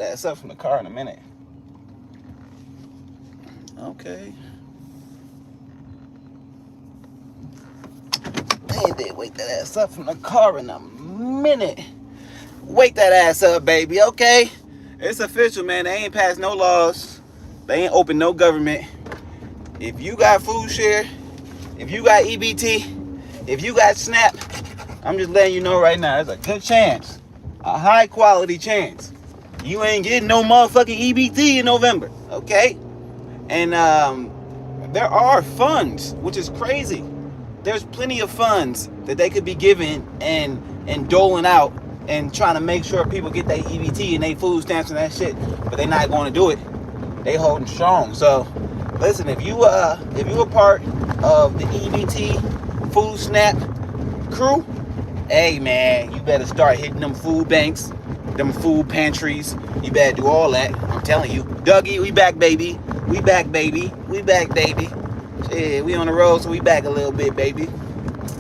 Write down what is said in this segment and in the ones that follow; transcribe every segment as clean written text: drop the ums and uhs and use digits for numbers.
That's up from the car in a minute. Okay. Hey, they wake that ass up from the car in a minute. Wake that ass up, baby. Okay. It's official, man. They ain't passed no laws. They ain't opened no government. If you got food share, if you got EBT, if you got SNAP, I'm just letting you know right now, there's a good chance, a high quality chance, you ain't getting no motherfucking EBT in November, okay? And there are funds, which is crazy. There's plenty of funds that they could be giving and doling out and trying to make sure people get their EBT and their food stamps and that shit, but they're not going to do it. They holding strong. So listen, if you a part of the EBT food snap crew, hey man, you better start hitting them food banks, them food pantries. You better do all that. I'm telling you. Dougie, we back, baby. We back, baby. We back, baby. Shit, we on the road, so we back a little bit, baby.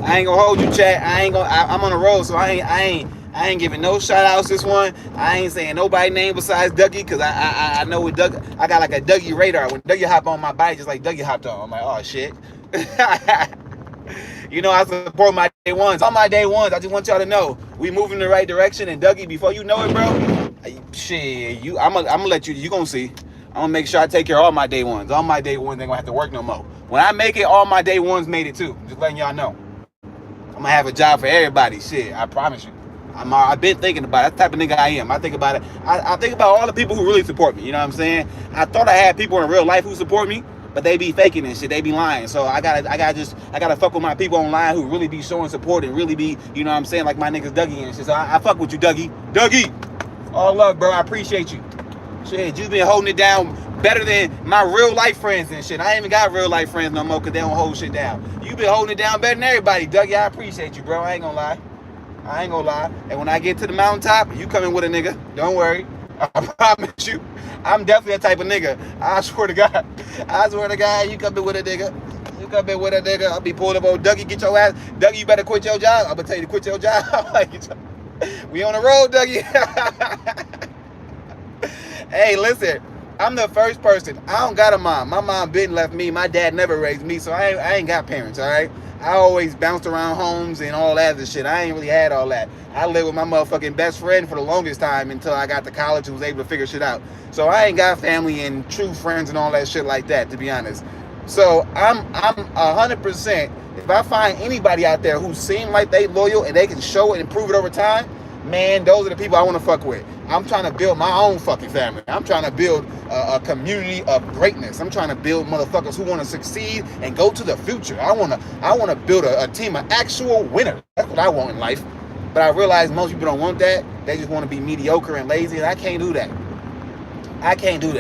I ain't gonna hold you, chat. I'm on the road, so I ain't giving no shout outs this one. I ain't saying nobody name besides Dougie, cause I know with Doug, I got like a Dougie radar. When Dougie hop on my bike, just like Dougie hopped on, I'm like, oh shit. You know, I support my day ones. On my day ones, I just want y'all to know we moving in the right direction. And Dougie, before you know it, bro, shit, I'm gonna let you. You gonna see. I'm gonna make sure I take care of all my day ones. All my day ones ain't gonna have to work no more. When I make it, all my day ones made it too. Just letting y'all know. I'm gonna have a job for everybody. Shit, I promise you. I've been thinking about it. That's the type of nigga I am. I think about it. I think about all the people who really support me. You know what I'm saying? I thought I had people in real life who support me, but they be faking and shit. They be lying. So I gotta fuck with my people online who really be showing support and really be, you know what I'm saying, like my niggas Dougie and shit. So I fuck with you, Dougie. Dougie, all love, bro. I appreciate you. Shit, you been holding it down better than my real life friends and shit. I ain't even got real life friends no more because they don't hold shit down. You been holding it down better than everybody, Dougie. I appreciate you, bro. I ain't gonna lie. And when I get to the mountaintop, you coming with a nigga. Don't worry. I promise you. I'm definitely that type of nigga. I swear to God. You coming with a nigga. I'll be pulling up on Dougie, get your ass. Dougie, you better quit your job. I'm gonna tell you to quit your job. We on the road, Dougie. Hey, listen. I'm the first person. I don't got a mom. My mom been left me. My dad never raised me, so I ain't got parents, all right? I always bounced around homes and all that other shit. I ain't really had all that. I lived with my motherfucking best friend for the longest time until I got to college and was able to figure shit out. So I ain't got family and true friends and all that shit like that, to be honest. So I'm 100%. If I find anybody out there who seem like they loyal and they can show it and prove it over time, man, those are the people I want to fuck with. I'm trying to build my own fucking family. I'm trying to build a community of greatness. I'm trying to build motherfuckers who want to succeed and go to the future. I want to build a team of actual winners. That's what I want in life. But I realize most people don't want that. They just want to be mediocre and lazy, and I can't do that.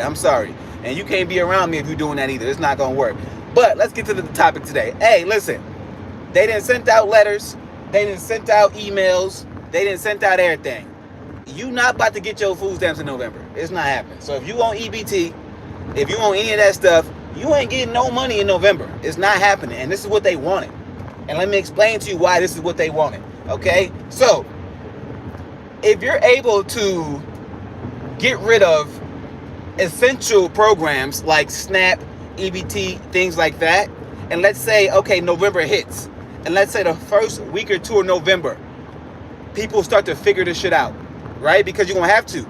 I'm sorry. And you can't be around me if you're doing that either. It's not going to work. But let's get to the topic today. Hey, listen. They didn't send out letters. They didn't send out emails. They didn't send out everything. You not about to get your food stamps in November. It's not happening. So if you want EBT, if you want any of that stuff, you ain't getting no money in November. It's not happening. And this is what they wanted. And let me explain to you why this is what they wanted. Okay? So, if you're able to get rid of essential programs like SNAP, EBT, things like that, and let's say, okay, November hits, and let's say the first week or two of November, people start to figure this shit out, right? Because you're gonna have to.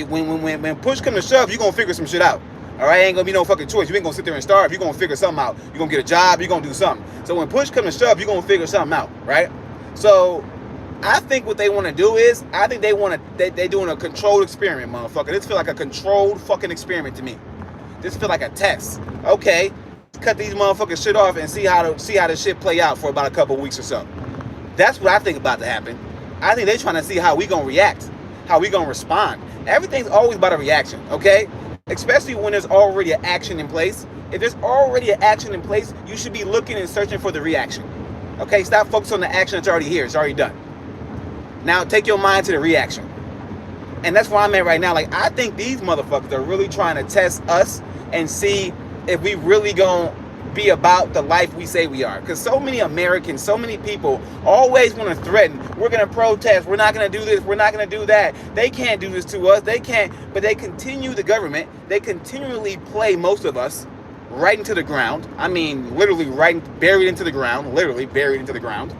When push comes to shove, you're gonna figure some shit out. All right, ain't gonna be no fucking choice. You ain't gonna sit there and starve. You're gonna figure something out. You're gonna get a job. You're gonna do something. So when push comes to shove, you're gonna figure something out, right? So I think what they want to do is, I think they doing a controlled experiment, motherfucker. This feel like a controlled fucking experiment to me. This feel like a test. Okay, cut these motherfuckers shit off and see how the shit play out for about a couple weeks or so. That's what I think about to happen. I think they're trying to see how we gonna react, how we gonna respond. Everything's always about a reaction, okay? Especially when there's already an action in place. If there's already an action in place, you should be looking and searching for the reaction. Okay, stop focusing on the action that's already here. It's already done. Now take your mind to the reaction. And that's where I'm at right now. Like, I think these motherfuckers are really trying to test us and see if we really gonna be about the life we say we are. Because so many Americans, so many people always want to threaten. We're going to protest. We're not going to do this. We're not going to do that. They can't do this to us. They can't. But they continue, the government, they continually play most of us right into the ground. I mean, literally buried into the ground. Literally buried into the ground.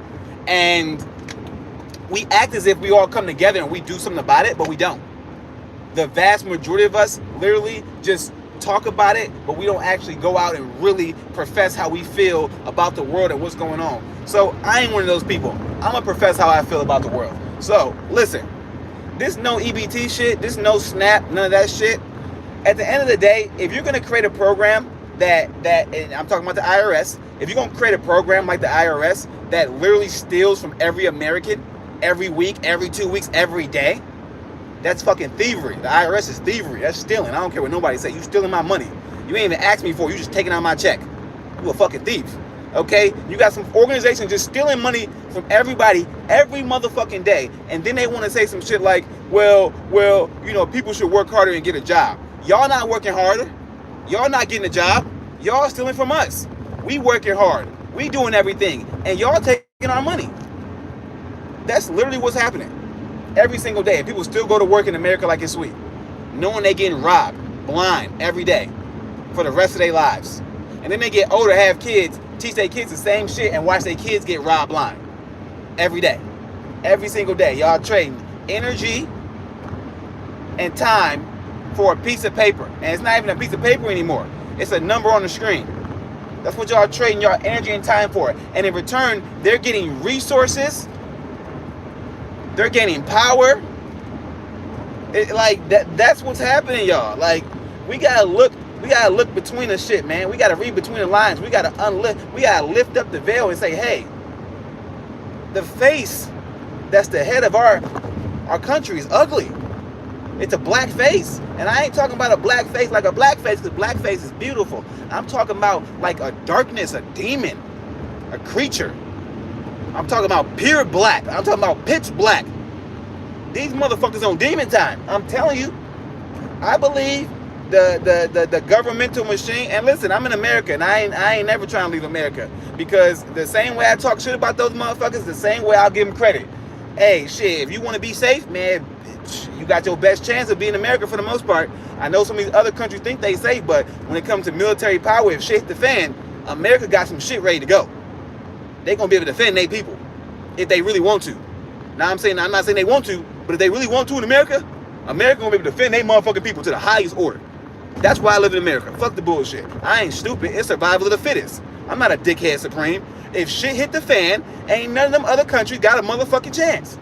And we act as if we all come together and we do something about it, but we don't. The vast majority of us literally just talk about it, but we don't actually go out and really profess how we feel about the world and what's going on. So I ain't one of those people. I'm gonna profess how I feel about the world. So listen, this no EBT shit, this no SNAP, none of that shit. At the end of the day, if you're gonna create a program that and I'm talking about the IRS, if you're gonna create a program like the IRS that literally steals from every American every week, every 2 weeks, every day, that's fucking thievery. The IRS is thievery. That's stealing. I don't care what nobody say. You stealing my money. You ain't even asked me for it. You just taking out my check. You a fucking thief. Okay? You got some organization just stealing money from everybody every motherfucking day. And then they want to say some shit like, well, you know, people should work harder and get a job. Y'all not working harder. Y'all not getting a job. Y'all stealing from us. We working hard. We doing everything. And y'all taking our money. That's literally what's happening. Every single day. And people still go to work in America like it's sweet, knowing they getting robbed blind every day for the rest of their lives. And then they get older, have kids, teach their kids the same shit and watch their kids get robbed blind every day. Every single day. Y'all trading energy and time for a piece of paper. And it's not even a piece of paper anymore. It's a number on the screen. That's what y'all trading y'all energy and time for. And in return, they're getting resources. They're gaining power. Like that's what's happening, y'all. Like we gotta look between the shit, man. We gotta read between the lines. We gotta lift up the veil and say, hey, the face that's the head of our country is ugly. It's a black face. And I ain't talking about a black face like a black face, because black face is beautiful. I'm talking about like a darkness, a demon, a creature. I'm talking about pure black. I'm talking about pitch black. These motherfuckers on demon time. I'm telling you. I believe the governmental machine. And listen, I'm in America, and I ain't never trying to leave America, because the same way I talk shit about those motherfuckers, the same way I'll give them credit. Hey, shit, if you want to be safe, man, you got your best chance of being in America for the most part. I know some of these other countries think they safe, but when it comes to military power, if shit hit the fan, America got some shit ready to go. They're going to be able to defend their people if they really want to. Now I'm not saying they want to, but if they really want to in America, America going to be able to defend their motherfucking people to the highest order. That's why I live in America. Fuck the bullshit. I ain't stupid. It's survival of the fittest. I'm not a dickhead supreme. If shit hit the fan, ain't none of them other countries got a motherfucking chance.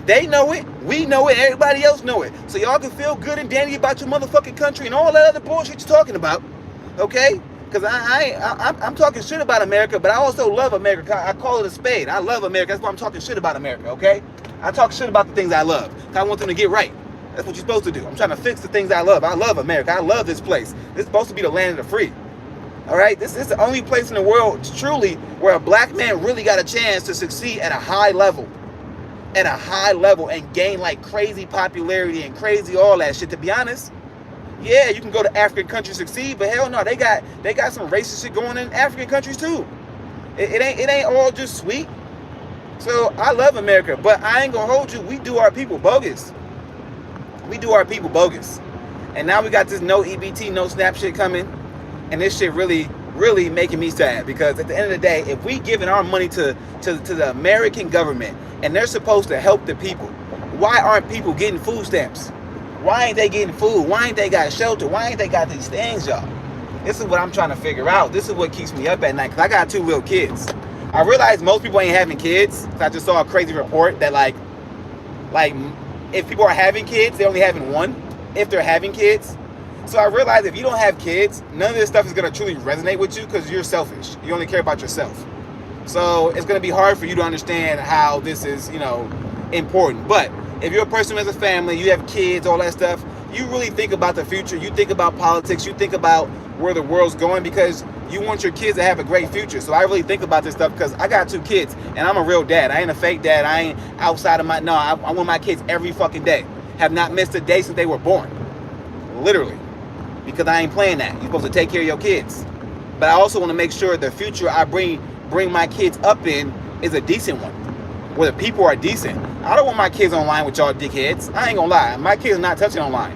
They know it, we know it, everybody else know it. So y'all can feel good and dandy about your motherfucking country and all that other bullshit you're talking about, okay? Because I'm talking shit about America, but I also love America. I call it a spade. I love America. That's why I'm talking shit about America, okay? I talk shit about the things I love, because I want them to get right. That's what you're supposed to do. I'm trying to fix the things I love. I love America. I love this place. This is supposed to be the land of the free. All right? This is the only place in the world, truly, where a black man really got a chance to succeed at a high level. At a high level and gain like crazy popularity and crazy all that shit. To be honest, yeah, you can go to African countries succeed, but hell no, they got some racist shit going in African countries too. It ain't all just sweet. So I love America, but I ain't gonna hold you. We do our people bogus. We do our people bogus. And now we got this no EBT, no SNAP shit coming, and this shit really making me sad, because at the end of the day, if we giving our money to the American government and they're supposed to help the people, why aren't people getting food stamps? Why ain't they getting food? Why ain't they got shelter? Why ain't they got these things, y'all? This is what I'm trying to figure out. This is what keeps me up at night, because I got 2 little kids. I realize most people ain't having kids. I just saw a crazy report that like if people are having kids, they're only having 1 if they're having kids. So I realized if you don't have kids, none of this stuff is going to truly resonate with you, because you're selfish. You only care about yourself. So it's going to be hard for you to understand how this is, important. But if you're a person who has a family, you have kids, all that stuff, you really think about the future. You think about politics. You think about where the world's going, because you want your kids to have a great future. So I really think about this stuff, because I got 2 kids and I'm a real dad. I ain't a fake dad. I ain't outside of I want my kids every fucking day. Have not missed a day since they were born. Literally. Because I ain't playing that. You're supposed to take care of your kids. but I also want to make sure the future I bring my kids up in is a decent one, where the people are decent. I don't want my kids online with y'all dickheads. I ain't gonna lie. My kids are not touching online.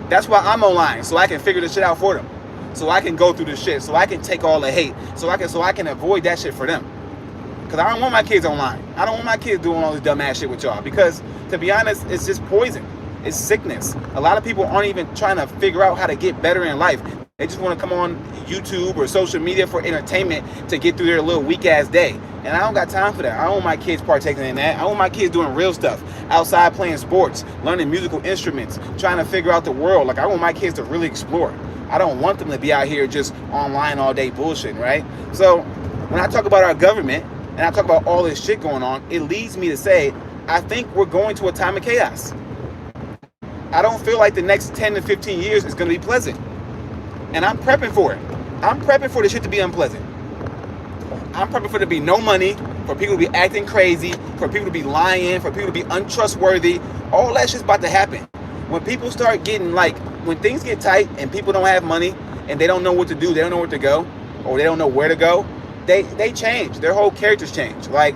That's why I'm online, so I can figure this shit out for them. So I can go through this shit. So I can take all the hate. So I can avoid that shit for them. Because I don't want my kids online. I don't want my kids doing all this dumbass shit with y'all. Because, to be honest, it's just poison. It's sickness. A lot of people aren't even trying to figure out how to get better in life. They just want to come on YouTube or social media for entertainment to get through their little weak-ass day. And I don't got time for that. I don't want my kids partaking in that. I want my kids doing real stuff. Outside playing sports, learning musical instruments, trying to figure out the world. Like, I want my kids to really explore. I don't want them to be out here just online all day bullshitting, right? So, when I talk about our government, and I talk about all this shit going on, it leads me to say, I think we're going to a time of chaos. I don't feel like the next 10 to 15 years is going to be pleasant. And I'm prepping for it. I'm prepping for this shit to be unpleasant. I'm prepping for there to be no money, for people to be acting crazy, for people to be lying, for people to be untrustworthy. All that shit's about to happen. When people start getting, like, when things get tight and people don't have money and they don't know what to do, they don't know where to go, or they don't know where to go, they change. Their whole characters change. Like,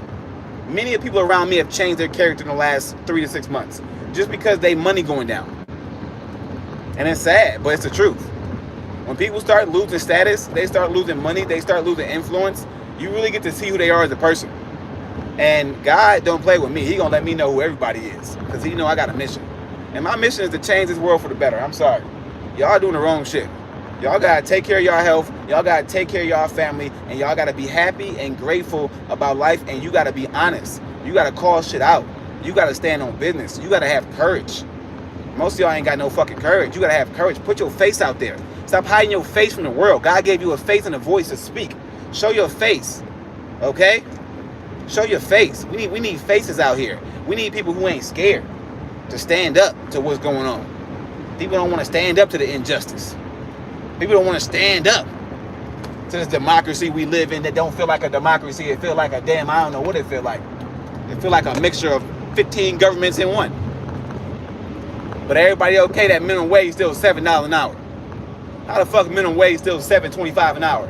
many of the people around me have changed their character in the last 3 to 6 months just because they money going down. And it's sad, but it's the truth. When people start losing status, they start losing money, they start losing influence, you really get to see who they are as a person. And God don't play with me. He gonna let me know who everybody is, because he know I got a mission. And my mission is to change this world for the better. I'm sorry. Y'all doing the wrong shit. Y'all gotta take care of y'all health, y'all gotta take care of y'all family, and y'all gotta be happy and grateful about life, and you gotta be honest. You gotta call shit out. You gotta stand on business. You gotta have courage. Most of y'all ain't got no fucking courage. You gotta have courage. Put your face out there. Stop hiding your face from the world. God gave you a face and a voice to speak. Show your face, okay? Show your face. We need faces out here. We need people who ain't scared to stand up to what's going on. People don't want to stand up to the injustice. People don't want to stand up to this democracy we live in that don't feel like a democracy. It feel like a damn, I don't know what it feel like. It feel like a mixture of 15 governments in one. But everybody okay that minimum wage still $7 an hour. How the fuck minimum wage still $7.25 an hour?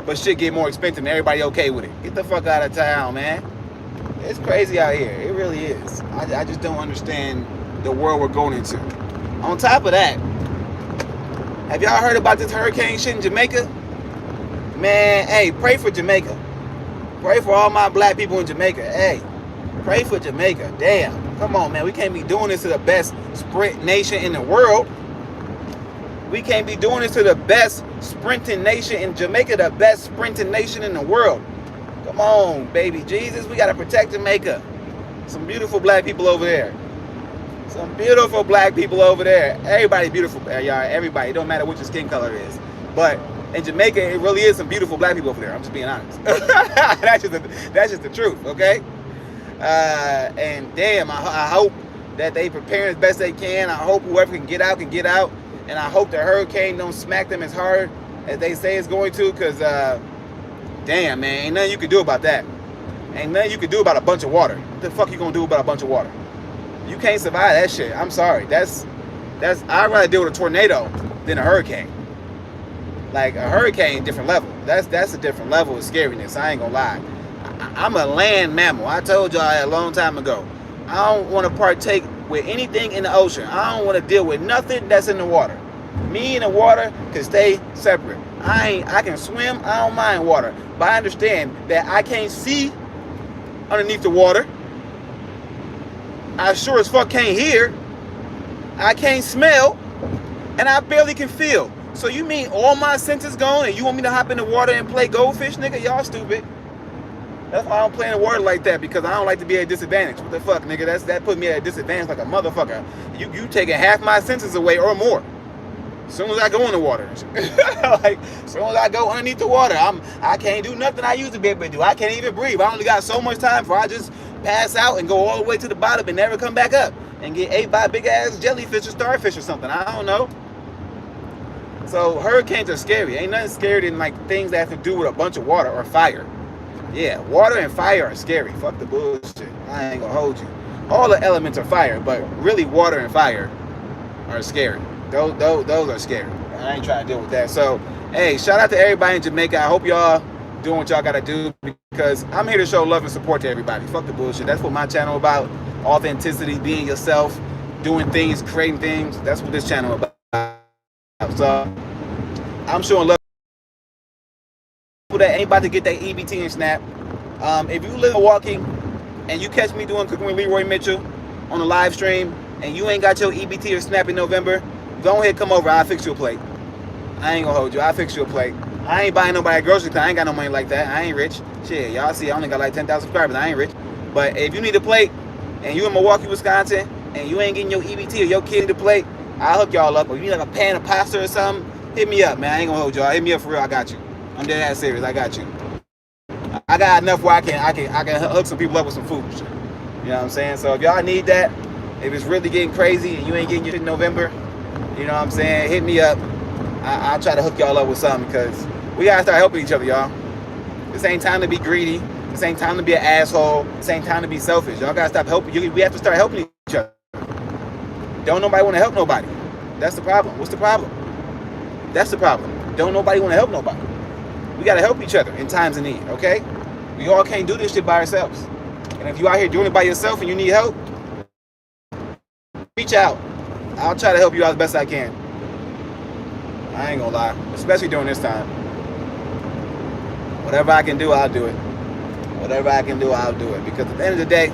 But shit get more expensive and everybody okay with it. Get the fuck out of town, man. It's crazy out here. It really is. I just don't understand the world we're going into. On top of that, have y'all heard about this hurricane shit in Jamaica? Man, hey, pray for Jamaica. Pray for all my black people in Jamaica. Hey, pray for Jamaica. Damn. Come on, man. We can't be doing this to the best sprint nation in the world. We can't be doing this to the best sprinting nation in Jamaica, the best sprinting nation in the world. Come on, baby Jesus. We got to protect Jamaica. Some beautiful black people over there. Some beautiful black people over there. Everybody beautiful, y'all. Everybody. It don't matter what your skin color is. But in Jamaica, it really is some beautiful black people over there. I'm just being honest. That's just the truth, okay? And damn, I hope that they prepare as best they can. I hope whoever can get out. And I hope the hurricane don't smack them as hard as they say it's going to, because damn, man, ain't nothing you can do about that. Ain't nothing you can do about a bunch of water. What the fuck you gonna do about a bunch of water? You can't survive that shit. I'm sorry. I'd rather deal with a tornado than a hurricane. Like, a hurricane, different level. That's a different level of scariness. I ain't gonna lie. I'm a land mammal. I told y'all that a long time ago. I don't want to partake with anything in the ocean. I don't want to deal with nothing that's in the water. Me and the water can stay separate. I can swim. I don't mind water. But I understand that I can't see underneath the water. I sure as fuck can't hear. I can't smell. And I barely can feel. So you mean all my senses gone and you want me to hop in the water and play goldfish, nigga? Y'all stupid. That's why I don't play in the water like that, because I don't like to be at a disadvantage. What the fuck, nigga? That put me at a disadvantage like a motherfucker. You taking half my senses away or more. As soon as I go in the water. Like, as soon as I go underneath the water, I can't do nothing I used to be able to do. I can't even breathe. I only got so much time before I just pass out and go all the way to the bottom and never come back up and get ate by a big ass jellyfish or starfish or something. I don't know. So hurricanes are scary. Ain't nothing scary than like things that have to do with a bunch of water or fire. Yeah, water and fire are scary. Fuck the bullshit. I ain't gonna hold you. All the elements are fire, but really water and fire are scary. Those are scary. I ain't trying to deal with that. So Hey, shout out to everybody in Jamaica. I hope y'all doing what y'all gotta do, because I'm here to show love and support to everybody. Fuck the bullshit. That's what my channel about. Authenticity, being yourself, doing things, creating things. That's what this channel about. So I'm showing love to people that ain't about to get that EBT and SNAP. If you live in Milwaukee and you catch me doing Cooking with Leroy Mitchell on a live stream and you ain't got your EBT or SNAP in November, go ahead, come over. I'll fix you a plate. I ain't gonna hold you. I'll fix you a plate. I ain't buying nobody groceries because I ain't got no money like that. I ain't rich. Shit, y'all see, I only got like 10,000 subscribers. I ain't rich. But if you need a plate and you in Milwaukee, Wisconsin, and you ain't getting your EBT or your kid need a plate, I'll hook y'all up. Or you need like a pan of pasta or something, hit me up, man. I ain't gonna hold y'all. Hit me up for real. I got you. I'm dead ass serious. I got you. I got enough where I can hook some people up with some food. You know what I'm saying? So if y'all need that, if it's really getting crazy and you ain't getting your shit in November, you know what I'm saying? Hit me up. I'll try to hook y'all up with something, because we gotta start helping each other, y'all. This ain't time to be greedy. This ain't time to be an asshole. This ain't time to be selfish. Y'all gotta stop helping. We have to start helping each other. Don't nobody want to help nobody. That's the problem. What's the problem? That's the problem. Don't nobody want to help nobody. We gotta help each other in times of need, okay? We all can't do this shit by ourselves. And if you out here doing it by yourself and you need help, reach out. I'll try to help you out as best I can. I ain't gonna lie, especially during this time. Whatever I can do, I'll do it. Whatever I can do, I'll do it. Because at the end of the day,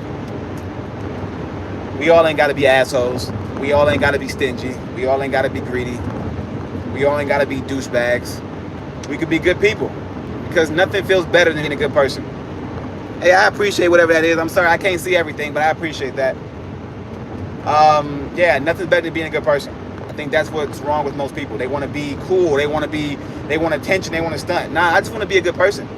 we all ain't gotta be assholes. We all ain't gotta be stingy. We all ain't gotta be greedy. We all ain't gotta be douchebags. We could be good people, because nothing feels better than being a good person. Hey, I appreciate whatever that is. I'm sorry I can't see everything, but I appreciate that. Yeah, nothing's better than being a good person. I think that's what's wrong with most people. They want to be cool. They want attention. They want to stunt. Nah, I just want to be a good person.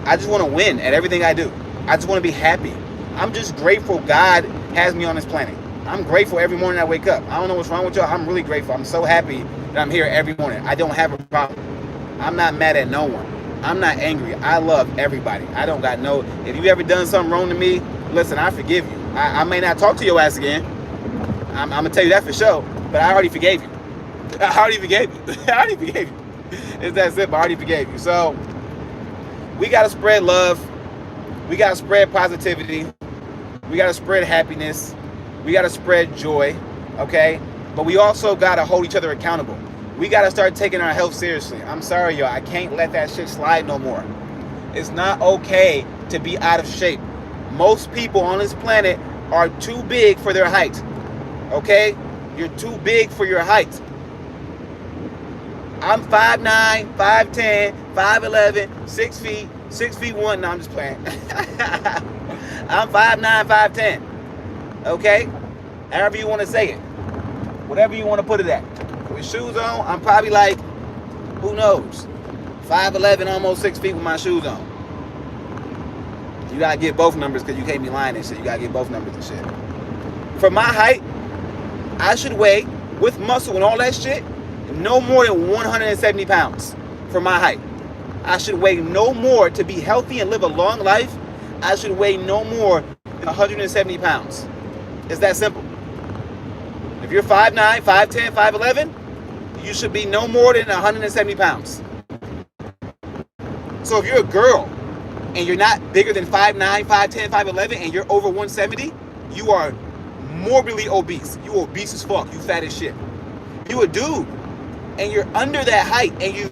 I just want to win at everything I do. I just want to be happy. I'm just grateful God has me on this planet. I'm grateful every morning I wake up. I don't know what's wrong with y'all. I'm really grateful. I'm so happy that I'm here every morning. I don't have a problem. I'm not mad at no one. I'm not angry. I love everybody. I don't got no... If you ever done something wrong to me, listen, I forgive you. I may not talk to your ass again. I'm going to tell you that for sure. But I already forgave you. I already forgave you. I already forgave you. It's that simple. I already forgave you. So, we got to spread love. We got to spread positivity. We got to spread happiness. We got to spread joy. Okay? But we also got to hold each other accountable. We got to start taking our health seriously. I'm sorry, y'all. I can't let that shit slide no more. It's not okay to be out of shape. Most people on this planet are too big for their height. Okay? You're too big for your height. I'm 5'9", 5'10", 5'11", 6 feet, 6 feet 1. No, I'm just playing. I'm 5'9", 5'10". Okay? However you want to say it. Whatever you want to put it at. With shoes on, I'm probably like, who knows, 5'11", almost 6 feet with my shoes on. You gotta get both numbers, because you can't be lying and shit. You gotta get both numbers and shit. For my height, I should weigh, with muscle and all that shit, no more than 170 pounds for my height. I should weigh no more to be healthy and live a long life. I should weigh no more than 170 pounds. It's that simple. If you're 5'9", 5'10", 5'11", you should be no more than 170 pounds. So if you're a girl and you're not bigger than 5'9", 5'10", 5'11", and you're over 170, you are morbidly obese. You obese as fuck. You fat as shit. You a dude and you're under that height and you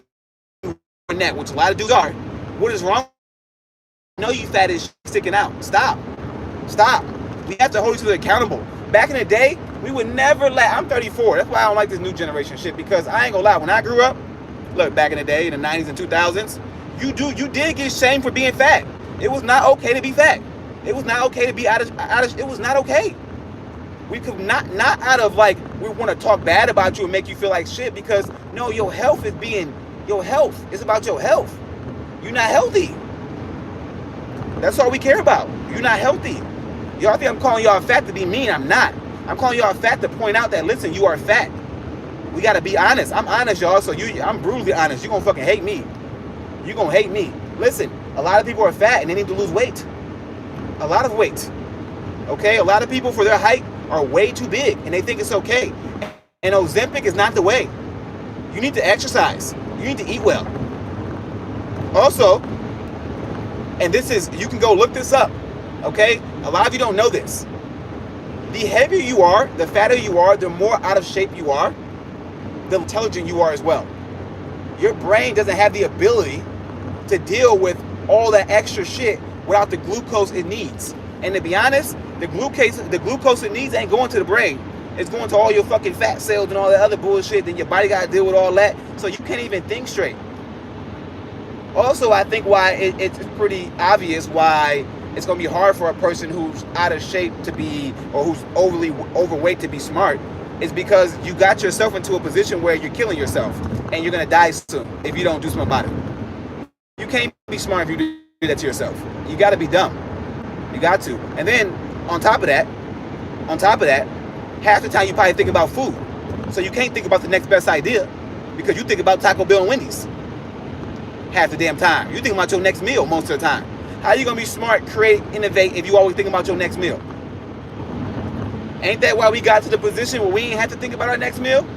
net, which a lot of dudes are. What is wrong? No, you fat as shit sticking out. Stop. Stop. We have to hold each other accountable. Back in the day, we would never let... I'm 34. That's why I don't like this new generation shit, because I ain't gonna lie. When I grew up, look, back in the day, in the 90s and 2000s, you did get shamed for being fat. It was not okay to be fat. It was not okay to be out of it was not okay. We could not out of like, we want to talk bad about you and make you feel like shit, because no, your health is about your health. You're not healthy. That's all we care about. You're not healthy. Y'all think I'm calling y'all fat to be mean? I'm not. I'm calling y'all fat to point out that, listen, you are fat. We got to be honest. I'm honest, y'all. So I'm brutally honest. You're going to fucking hate me. You're going to hate me. Listen, a lot of people are fat and they need to lose weight. A lot of weight. Okay? A lot of people for their height are way too big and they think it's okay. And Ozempic is not the way. You need to exercise. You need to eat well. Also, and this is, you can go look this up, okay? A lot of you don't know this. The heavier you are, the fatter you are, the more out of shape you are, the intelligent you are as well. Your brain doesn't have the ability to deal with all that extra shit without the glucose it needs. And to be honest, the glucose it needs ain't going to the brain. It's going to all your fucking fat cells and all that other bullshit. Then your body got to deal with all that. So you can't even think straight. Also, I think why it's pretty obvious why it's going to be hard for a person who's out of shape to be, or who's overly overweight to be smart, is because you got yourself into a position where you're killing yourself and you're going to die soon if you don't do something about it. You can't be smart if you do that to yourself. You got to be dumb. You got to. And then on top of that, half the time you probably think about food. So you can't think about the next best idea because you think about Taco Bell and Wendy's half the damn time. You think about your next meal most of the time. How are you going to be smart, create, innovate if you always think about your next meal? Ain't that why we got to the position where we ain't have to think about our next meal?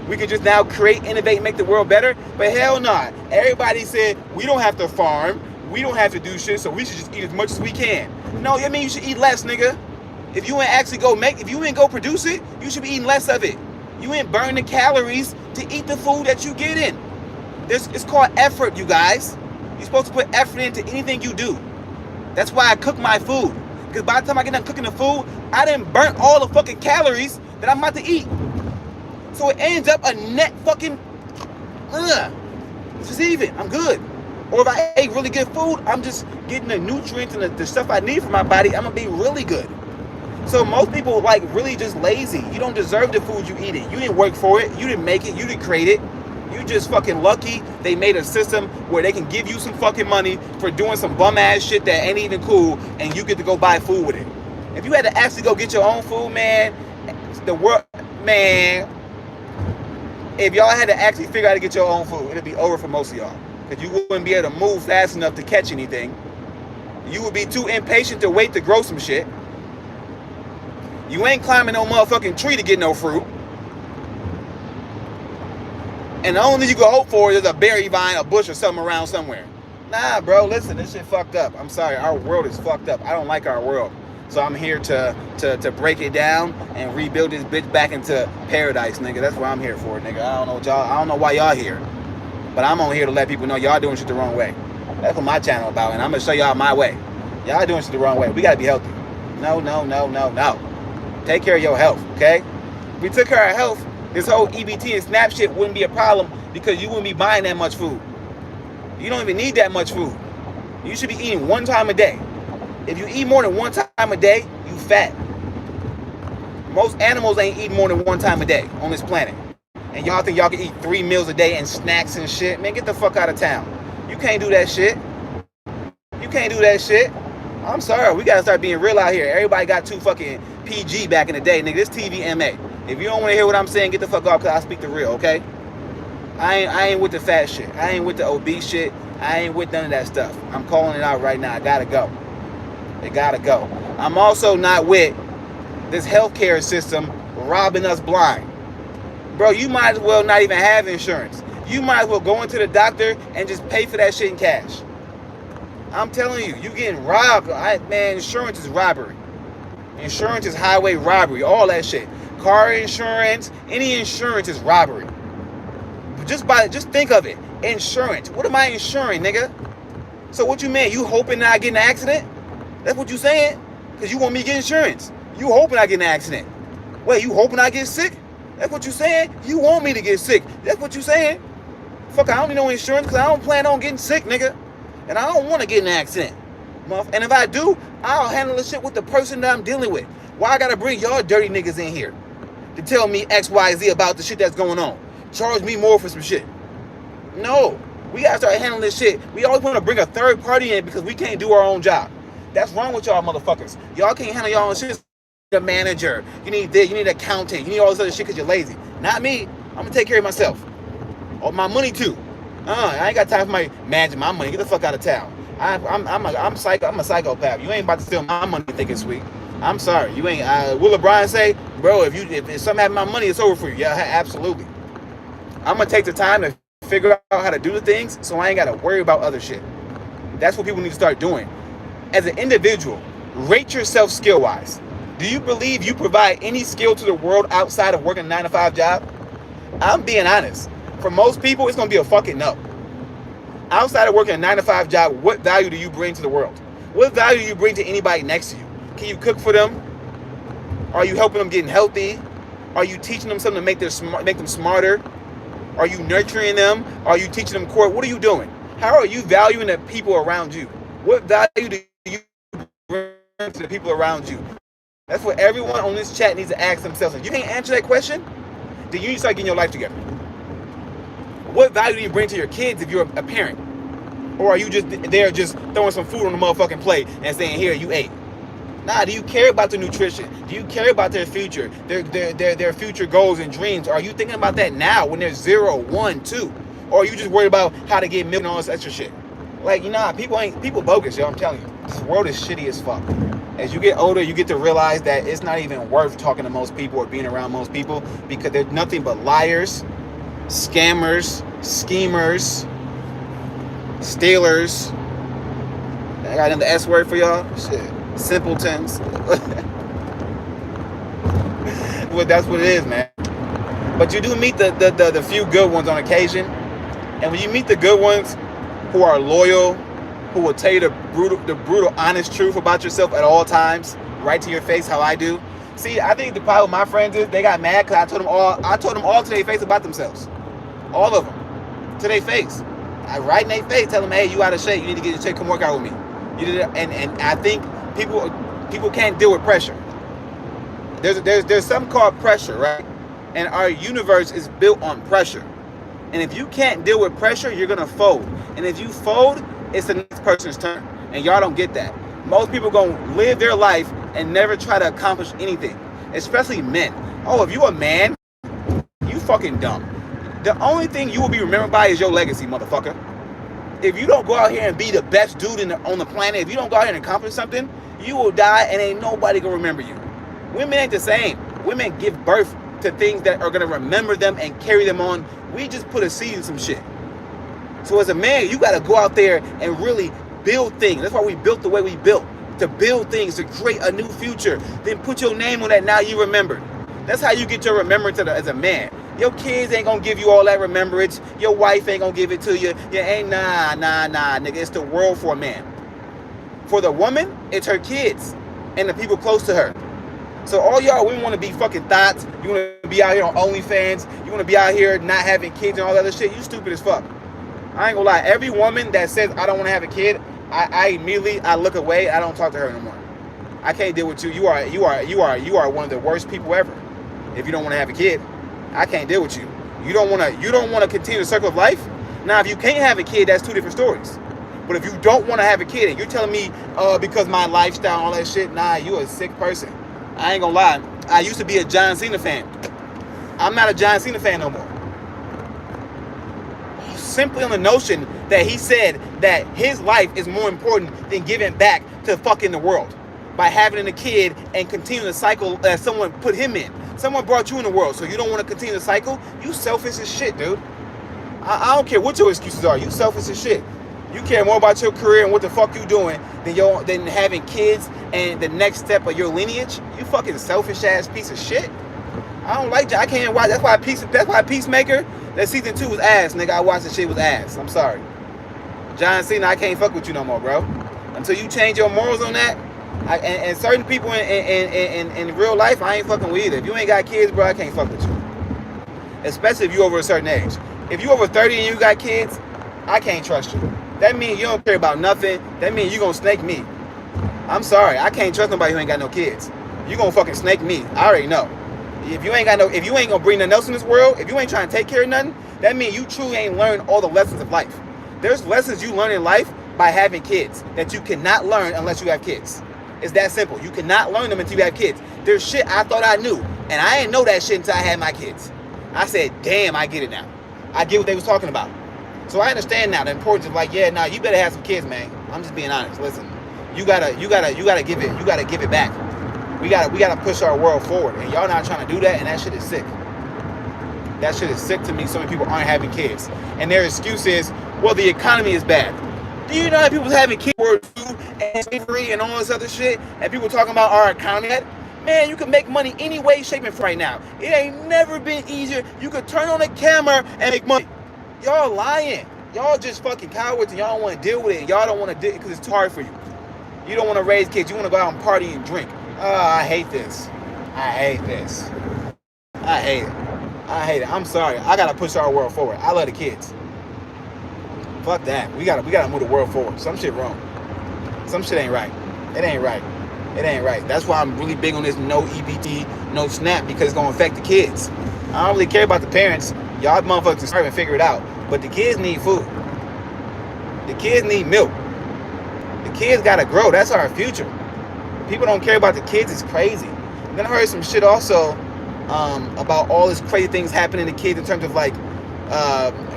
We can just now create, innovate, make the world better? But hell nah. Everybody said we don't have to farm, we don't have to do shit, so we should just eat as much as we can. No, I mean you should eat less, nigga. If you ain't actually if you ain't go produce it, you should be eating less of it. You ain't burning the calories to eat the food that you get in. It's called effort, you guys. You're supposed to put effort into anything you do. That's why I cook my food. Because by the time I get done cooking the food, I didn't burn all the fucking calories that I'm about to eat. So it ends up a net fucking, it's just even, I'm good. Or if I ate really good food, I'm just getting the nutrients and the stuff I need for my body, I'm gonna be really good. So most people like really just lazy. You don't deserve the food you eat it. You didn't work for it, you didn't make it, you didn't create it. You just fucking lucky they made a system where they can give you some fucking money for doing some bum ass shit that ain't even cool and you get to go buy food with it. If you had to actually go get your own food, man, the world, man, if y'all had to actually figure out how to get your own food, it'd be over for most of y'all. Because you wouldn't be able to move fast enough to catch anything. You would be too impatient to wait to grow some shit. You ain't climbing no motherfucking tree to get no fruit. And the only thing you can hope for is a berry vine, a bush, or something around somewhere. Nah, bro, listen, this shit fucked up. I'm sorry, our world is fucked up. I don't like our world. So I'm here to break it down and rebuild this bitch back into paradise, nigga. That's what I'm here for, nigga. I don't know why y'all here. But I'm on here to let people know y'all doing shit the wrong way. That's what my channel about, and I'm gonna show y'all my way. Y'all doing shit the wrong way. We gotta be healthy. No. Take care of your health, okay? If we took care of health, this whole EBT and SNAP shit wouldn't be a problem because you wouldn't be buying that much food. You don't even need that much food. You should be eating one time a day. If you eat more than one time a day, you fat. Most animals ain't eating more than one time a day on this planet. And y'all think y'all can eat 3 meals a day and snacks and shit? Man, get the fuck out of town. You can't do that shit. You can't do that shit. I'm sorry. We gotta start being real out here. Everybody got 2 fucking PG back in the day, nigga. This TVMA. If you don't want to hear what I'm saying, get the fuck off because I speak the real, okay? I ain't with the fat shit. I ain't with the obese shit. I ain't with none of that stuff. I'm calling it out right now. I gotta go. It gotta go. I'm also not with this healthcare system robbing us blind. Bro, you might as well not even have insurance. You might as well go into the doctor and just pay for that shit in cash. I'm telling you, you getting robbed. Man, insurance is robbery. Insurance is highway robbery. All that shit. Car insurance, any insurance is robbery. Just think of it. Insurance. What am I insuring, nigga? So what you mean? You hoping that I get in an accident? That's what you saying? Because you want me to get insurance. You hoping I get in an accident. Wait, you hoping I get sick? That's what you saying? You want me to get sick. That's what you saying? Fuck, I don't need no insurance because I don't plan on getting sick, nigga. And I don't want to get in an accident. And if I do, I'll handle the shit with the person that I'm dealing with. Why I gotta bring y'all dirty niggas in here to tell me X, Y, Z about the shit that's going on? Charge me more for some shit. No. We gotta start handling this shit. We always want to bring a third party in because we can't do our own job. That's wrong with y'all motherfuckers. Y'all can't handle y'all own shit. You need a manager. You need this. You need an accountant. You need all this other shit because you're lazy. Not me. I'm gonna take care of myself. Or my money too. I ain't got time for my managing my money. Get the fuck out of town. I'm a psychopath. You ain't about to steal my money thinking sweet. I'm sorry. You ain't. Will LeBron say, bro, if something happened to my money, it's over for you. Yeah, absolutely. I'm gonna take the time to figure out how to do the things so I ain't got to worry about other shit. That's what people need to start doing. As an individual, rate yourself skill-wise. Do you believe you provide any skill to the world outside of working a 9-to-5 job? I'm being honest. For most people, it's going to be a fucking no. Outside of working a 9-to-5 job, what value do you bring to the world? What value do you bring to anybody next to you? Can you cook for them? Are you helping them getting healthy? Are you teaching them something to make them smarter? Are you nurturing them? Are you teaching them core? What are you doing? How are you valuing the people around you? What value do you bring to the people around you? That's what everyone on this chat needs to ask themselves. If you can't answer that question, then you need to start getting your life together. What value do you bring to your kids if you're a parent? Or are you just there just throwing some food on the motherfucking plate and saying, here, you ate? Nah, do you care about their nutrition? Do you care about their future, their future goals and dreams? Are you thinking about that now when they're 0, 1, 2? Or are you just worried about how to get milk and all this extra shit? Like, people bogus, yo, I'm telling you. This world is shitty as fuck. As you get older, you get to realize that it's not even worth talking to most people or being around most people because they're nothing but liars, scammers, schemers, stealers. I got another S word for y'all. Shit. Simpletons. Well, that's what it is, man. But you do meet the few good ones on occasion. And when you meet the good ones who are loyal, who will tell you the brutal, honest truth about yourself at all times, right to your face, how I do. See, I think the problem with my friends is they got mad because I told them all to their face about themselves. All of them. To their face. I right in their face, tell them, hey, you out of shape. You need to get in shape. Come work out with me. You did it, and I think people can't deal with pressure. There's something called pressure, right? And our universe is built on pressure. And if you can't deal with pressure, you're gonna fold. And if you fold, it's the next person's turn. And y'all don't get that. Most people gonna live their life and never try to accomplish anything. Especially men. Oh, if you a man, you fucking dumb. The only thing you will be remembered by is your legacy, motherfucker. If you don't go out here and be the best dude on the planet, if you don't go out here and accomplish something, you will die and ain't nobody gonna remember you. Women ain't the same. Women give birth to things that are gonna remember them and carry them on. We just put a seed in some shit. So as a man, you gotta go out there and really build things. That's why we built the way we built. To build things, to create a new future. Then put your name on that, now you remembered. That's how you get your remembrance as a man. Your kids ain't gonna give you all that remembrance. Your wife ain't gonna give it to you. You ain't, nah, nigga. It's the world for a man. For the woman, it's her kids and the people close to her. So all y'all, we want to be fucking thoughts. You want to be out here on OnlyFans. You want to be out here not having kids and all that other shit. You stupid as fuck. I ain't gonna lie. Every woman that says I don't want to have a kid, I immediately look away. I don't talk to her no more. I can't deal with you. You are one of the worst people ever. If you don't want to have a kid, I can't deal with you. You don't want to continue the circle of life. Now, if you can't have a kid, that's two different stories. But if you don't want to have a kid and you're telling me, because my lifestyle and all that shit, nah, you a sick person. I ain't gonna lie. I used to be a John Cena fan. I'm not a John Cena fan no more. Simply on the notion that he said that his life is more important than giving back to fucking the world by having a kid and continuing the cycle that someone put him in. Someone brought you in the world, so you don't want to continue the cycle? You selfish as shit, dude. I don't care what your excuses are. You selfish as shit. You care more about your career and what the fuck you doing than having kids and the next step of your lineage. You fucking selfish ass piece of shit. I don't like that. I can't watch. That's why Peacemaker, that season 2 was ass, nigga. I watched the shit was ass. I'm sorry. John Cena, I can't fuck with you no more, bro. Until you change your morals on that. And certain people in real life, I ain't fucking with either. If you ain't got kids, bro, I can't fuck with you. Especially if you over a certain age. If you over 30 and you got kids, I can't trust you. That means you don't care about nothing. That means you gonna snake me. I'm sorry, I can't trust nobody who ain't got no kids. You gonna fucking snake me. I already know. If you ain't gonna bring nothing else in this world, if you ain't trying to take care of nothing, that means you truly ain't learned all the lessons of life. There's lessons you learn in life by having kids that you cannot learn unless you have kids. It's that simple. You cannot learn them until you have kids. There's shit I thought I knew, and I didn't know that shit until I had my kids. I said, damn, I get it now. I get what they was talking about. So I understand now the importance of like, yeah, nah, you better have some kids, man. I'm just being honest. Listen, you gotta give it back. We gotta push our world forward, and y'all not trying to do that, and that shit is sick. That shit is sick to me. So many people aren't having kids. And their excuse is, well, the economy is bad. Do you know that people's having kids and slavery and all this other shit? And people talking about our economy? Man, you can make money any way, shape, and form right now. It ain't never been easier. You could turn on the camera and make money. Y'all lying. Y'all just fucking cowards and y'all don't want to deal with it. And y'all don't want to do it because it's too hard for you. You don't want to raise kids. You want to go out and party and drink. Oh, I hate this. I hate this. I hate it. I hate it. I'm sorry. I gotta push our world forward. I love the kids. Fuck that. We gotta move the world forward. Some shit wrong. Some shit ain't right. It ain't right. It ain't right. That's why I'm really big on this no EBT, no SNAP, because it's gonna affect the kids. I don't really care about the parents. Y'all motherfuckers can start and figure it out. But the kids need food. The kids need milk. The kids gotta grow. That's our future. People don't care about the kids. It's crazy. And then I heard some shit also about all this crazy things happening to kids in terms of like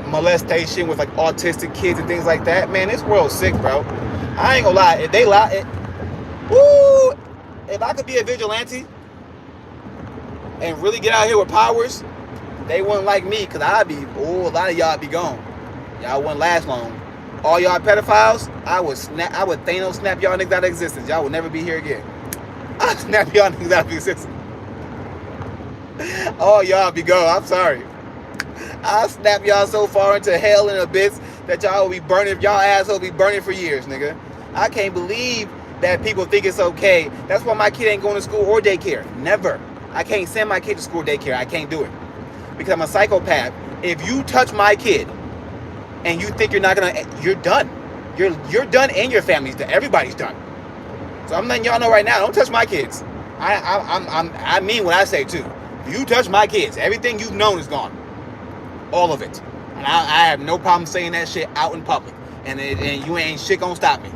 molestation with like autistic kids and things like that. Man, this world's sick, bro. I ain't gonna lie. If they lie, if I could be a vigilante and really get out here with powers, they wouldn't like me, because a lot of y'all be gone. Y'all wouldn't last long. All y'all pedophiles, I would Thanos snap y'all niggas out of existence. Y'all would never be here again. I'd snap y'all niggas out of existence. All y'all be gone. I'm sorry. I'll snap y'all so far into hell and abyss that y'all will be burning, y'all assholes will be burning for years, nigga. I can't believe that people think it's okay. That's why my kid ain't going to school or daycare. Never. I can't send my kid to school or daycare. I can't do it. Because I'm a psychopath. If you touch my kid and you think you're not gonna, you're done. You're done and your family's done. Everybody's done. So I'm letting y'all know right now, don't touch my kids. I mean what I say too. If you touch my kids, everything you've known is gone. All of it. And I have no problem saying that shit out in public. And you ain't shit gonna stop me.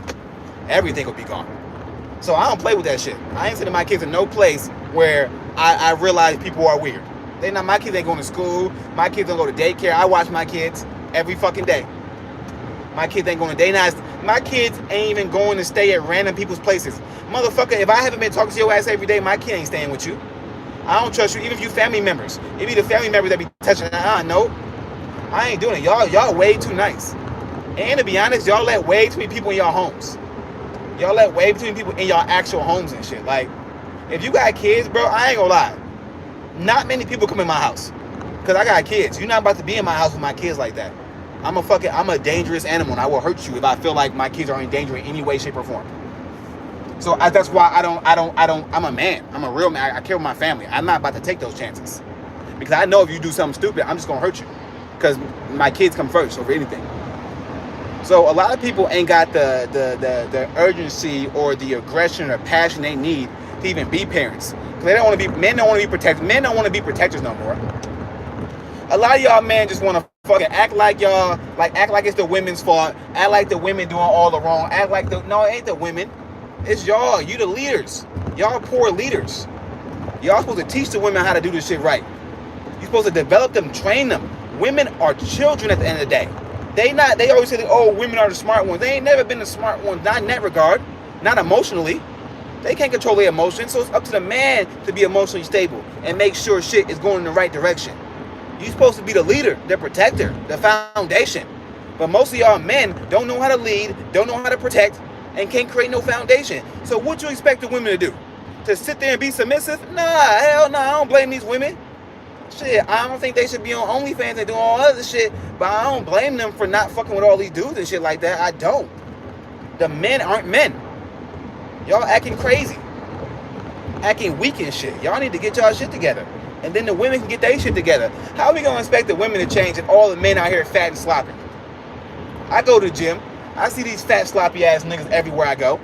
Everything will be gone. So I don't play with that shit. I ain't sending my kids to no place where I realize people are weird. My kids ain't going to school. My kids don't go to daycare. I watch my kids every fucking day. My kids ain't going to day nights. My kids ain't even going to stay at random people's places. Motherfucker, if I haven't been talking to your ass every day, my kid ain't staying with you. I don't trust you, even if you family members. It be the family members that be touching. No, I ain't doing it. Y'all way too nice. And to be honest, y'all let way too many people in y'all homes. Y'all let way too many people in y'all actual homes and shit. Like, if you got kids, bro, I ain't gonna lie. Not many people come in my house. Because I got kids. You're not about to be in my house with my kids like that. I'm a dangerous animal, and I will hurt you if I feel like my kids are in danger in any way, shape, or form. So that's why I'm a man. I'm a real man. I care for my family. I'm not about to take those chances. Because I know if you do something stupid, I'm just gonna hurt you. Because my kids come first over anything. So a lot of people ain't got the urgency or the aggression or passion they need to even be parents. Because men don't want to be protected. Men don't want to be protectors no more. A lot of y'all men just want to fucking act like it's the women's fault. Act like the women doing all the wrong. No, it ain't the women. It's y'all. You the leaders. Y'all poor leaders. Y'all supposed to teach the women how to do this shit right. You're supposed to develop them, train them. Women are children at the end of the day. They always say, oh, women are the smart ones. They ain't never been the smart ones, not in that regard. Not emotionally. They can't control their emotions, so it's up to the man to be emotionally stable and make sure shit is going in the right direction. You're supposed to be the leader, the protector, the foundation. But most of y'all men don't know how to lead, don't know how to protect, and can't create no foundation. So what you expect the women to do? To sit there and be submissive? Nah, hell no, I don't blame these women. Shit, I don't think they should be on OnlyFans and doing all other shit, but I don't blame them for not fucking with all these dudes and shit like that. I don't. The men aren't men. Y'all acting crazy. Acting weak and shit. Y'all need to get y'all shit together. And then the women can get their shit together. How are we gonna expect the women to change if all the men out here fat and sloppy? I go to the gym. I see these fat, sloppy ass niggas everywhere I go.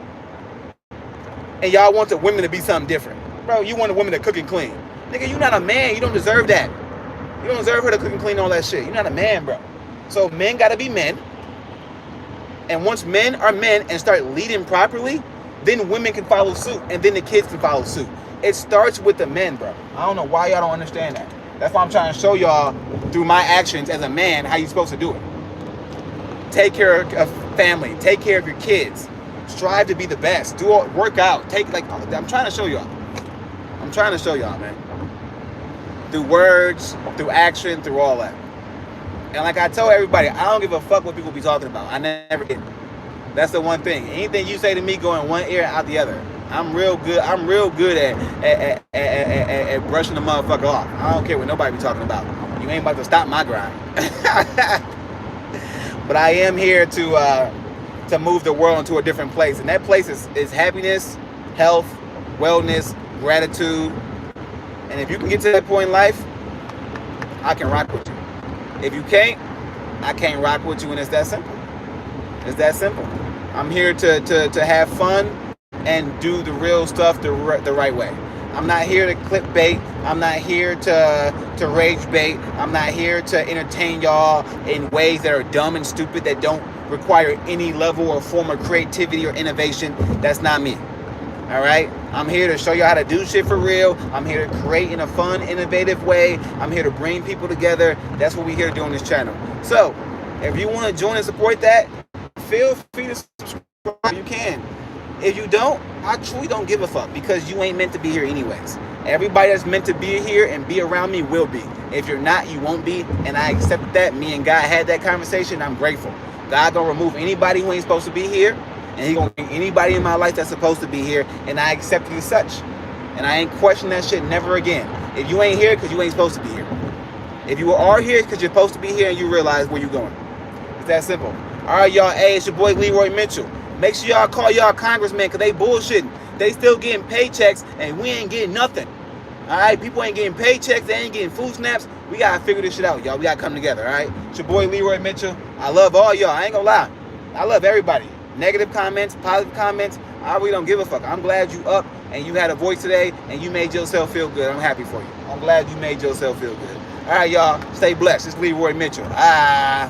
And y'all want the women to be something different. Bro, you want the women to cook and clean. Nigga, you not a man. You don't deserve that. You don't deserve her to cook and clean all that shit. You're not a man, bro. So men gotta be men. And once men are men and start leading properly, then women can follow suit. And then the kids can follow suit. It starts with the men, bro. I don't know why y'all don't understand that. That's why I'm trying to show y'all through my actions as a man how you're supposed to do it. Take care of family. Take care of your kids. Strive to be the best. Work out. I'm trying to show y'all. I'm trying to show y'all, man. through words, through action, through all that. And like I told everybody, I don't give a fuck what people be talking about. I never did. That's the one thing. Anything you say to me go in one ear out the other. I'm real good. I'm real good at brushing the motherfucker off. I don't care what nobody be talking about. You ain't about to stop my grind. But I am here to move the world into a different place, and that place is happiness, health, wellness, gratitude. And if you can get to that point in life, I can rock with you. If you can't, I can't rock with you, and it's that simple. It's that simple. I'm here to have fun and do the real stuff the right way. I'm not here to clickbait. I'm not here to rage bait. I'm not here to entertain y'all in ways that are dumb and stupid that don't require any level or form of creativity or innovation. That's not me. All right? I'm here to show you how to do shit for real. I'm here to create in a fun, innovative way. I'm here to bring people together. That's what we're here to do on this channel. So, if you want to join and support that, feel free to subscribe. You can. If you don't, I truly don't give a fuck, because you ain't meant to be here anyways. Everybody that's meant to be here and be around me will be. If you're not, you won't be, and I accept that. Me and God had that conversation. I'm grateful. God gonna remove anybody who ain't supposed to be here, and he gonna bring anybody in my life that's supposed to be here, and I accept it as such. And I ain't questioning that shit never again. If you ain't here, because you ain't supposed to be here. If you are here, because you're supposed to be here and you realize where you're going. It's that simple. All right, y'all. Hey, it's your boy Leroy Mitchell. Make sure y'all call y'all congressmen, because they bullshitting. They still getting paychecks, and we ain't getting nothing. All right? People ain't getting paychecks. They ain't getting food snaps. We got to figure this shit out, y'all. We got to come together, all right? It's your boy Leroy Mitchell. I love all y'all. I ain't going to lie. I love everybody. Negative comments, positive comments. I really don't give a fuck. I'm glad you up and you had a voice today and you made yourself feel good. I'm happy for you. I'm glad you made yourself feel good. All right, y'all. Stay blessed. It's Leroy Mitchell. Bye.